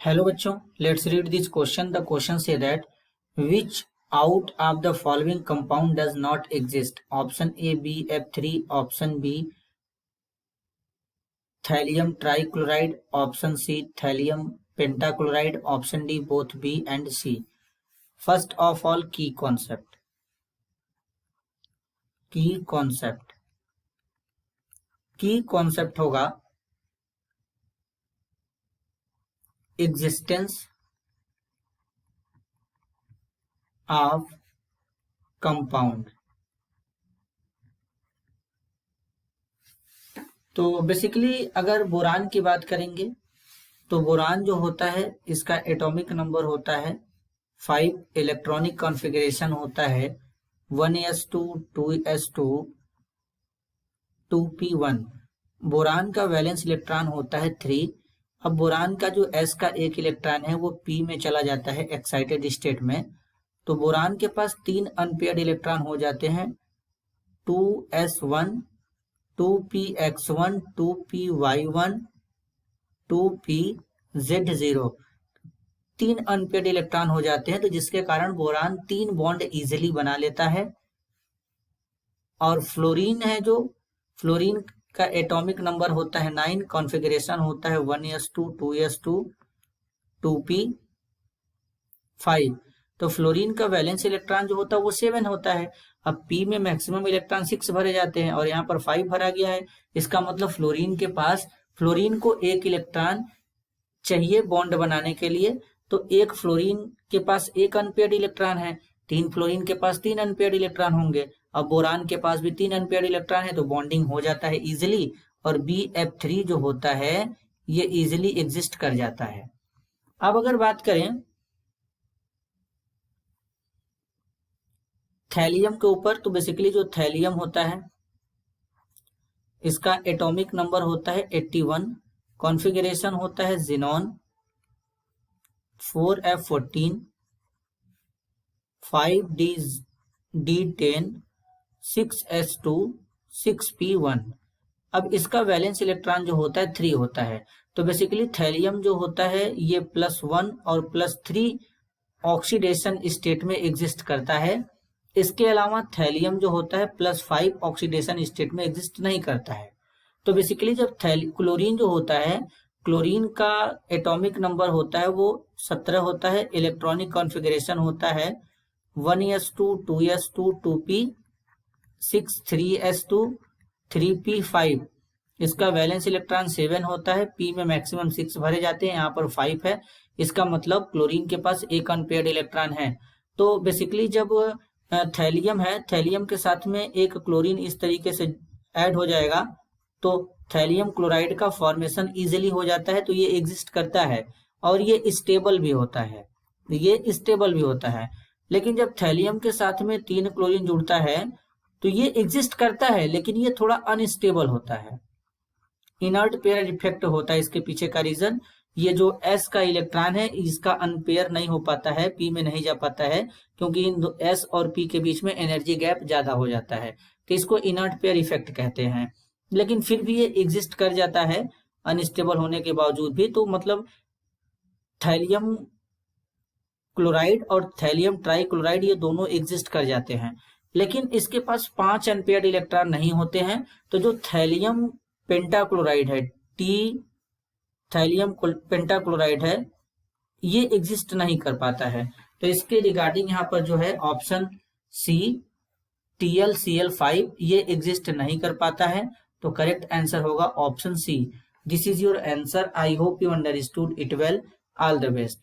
Hello बच्चों, let's read this question. The question say that which out of the following compound does not exist? Option A BF3, option B thallium trichloride, option C thallium pentachloride, option D both B and C. First of all, key concept होगा existence of compound. तो basically अगर boron की बात करेंगे तो boron जो होता है इसका एटॉमिक नंबर होता है 5, इलेक्ट्रॉनिक कॉन्फ़िगरेशन होता है 1s2 2s2 2p1। बोरान का वैलेंस इलेक्ट्रॉन होता है 3। अब बोरान का जो s का एक इलेक्ट्रॉन है वो p में चला जाता है एक्साइटेड स्टेट में, तो बोरान के पास 3 अनपेयर्ड इलेक्ट्रॉन हो जाते हैं 2s1 2px1 2py1 2pz0। 3 unpaired electron हो जाते हैं, तो जिसके कारण बोरान 3 बॉन्ड इजीली बना लेता है। और फ्लोरीन है, जो फ्लोरीन का एटॉमिक नंबर होता है 9, कॉन्फ़िगरेशन होता है 1s2 2s2 2p5। तो फ्लोरीन का वैलेंस इलेक्ट्रॉन जो होता है वो 7 होता है। अब p में मैक्सिमम इलेक्ट्रॉन 6 भरे जाते हैं और यहाँ पर 5 भरा गया है। इसका मतलब फ्लोरीन को एक इलेक्ट्रॉन चाहिए बॉन्ड बनाने के लिए, तो एक फ्लोरीन के पास एक अनपेयर्ड इलेक्ट्रॉन है, 3 फ्लोरीन के पास 3 अनपेयर्ड इलेक्ट्रॉन होंगे। अब बोरान के पास भी 3 अनपेयर्ड इलेक्ट्रॉन है, तो बॉन्डिंग हो जाता है इजिली, और BF3 जो होता है ये इजिली एग्जिस्ट कर जाता है। अब अगर बात करें थैलियम के ऊपर, तो बेसिकली जो थैलियम होता है इसका एटॉमिक नंबर होता है 81, कॉन्फ़िगरेशन होता है xenon 4f14 5d10 6s2 6p1। अब इसका वैलेंस इलेक्ट्रॉन जो होता है 3 होता है, तो बेसिकली थैलियम जो होता है ये +1 और +3 ऑक्सीडेशन स्टेट में एग्जिस्ट करता है। इसके अलावा थैलियम जो होता है +5 ऑक्सीडेशन स्टेट में एग्जिस्ट नहीं करता है। तो बेसिकली जब क्लोरीन जो होता है, क्लोरीन का एटॉमिक नंबर होता है वो 17 होता है, इलेक्ट्रॉनिक कॉन्फ़िगरेशन होता है 1s2 2s2 2p6 3s2 3p5। इसका वैलेंस इलेक्ट्रॉन 7 होता है, p में मैक्सिमम 6 भरे जाते हैं, यहाँ पर 5 है। इसका मतलब क्लोरीन के पास एक अनपेयर्ड इलेक्ट्रॉन है। तो बेसिकली जब थैलियम है, थैलियम के साथ में एक क्लोरीन इस तरीके से ऐड हो जाएगा तो थैलियम क्लोराइड का फॉर्मेशन इजीली हो जाता है, तो ये एग्जिस्ट करता है और ये स्टेबल भी होता है। लेकिन जब थैलियम के साथ में 3 क्लोरीन जुड़ता है तो ये एग्जिस्ट करता है, लेकिन ये थोड़ा अनस्टेबल होता है, इनर्ट पेयर इफेक्ट होता है। इसके पीछे का रीजन, ये जो s का इलेक्ट्रॉन है इसका अनपेयर नहीं हो पाता है, p में नहीं जा पाता है, क्योंकि इन s और p के बीच में एनर्जी गैप ज्यादा हो जाता है, तो इसको इनर्ट पेयर इफेक्ट कहते हैं। लेकिन फिर भी ये एग्जिस्ट कर जाता है अनस्टेबल होने के बावजूद भी। तो मतलब थैलियम क्लोराइड और थैलियम ट्राइक्लोराइड ये दोनों एग्जिस्ट कर जाते हैं, लेकिन इसके पास 5 अनपेयर्ड इलेक्ट्रॉन नहीं होते हैं। तो जो थैलियम पेंटाक्लोराइड है, थैलियम पेंटाक्लोराइड है, ये एग्जिस्ट नहीं कर पाता है। तो इसके रिगार्डिंग यहाँ पर जो है ऑप्शन सी TlCl5 ये एग्जिस्ट नहीं कर पाता है, तो करेक्ट आंसर होगा option C. This is your answer. I hope you understood it well. All the best.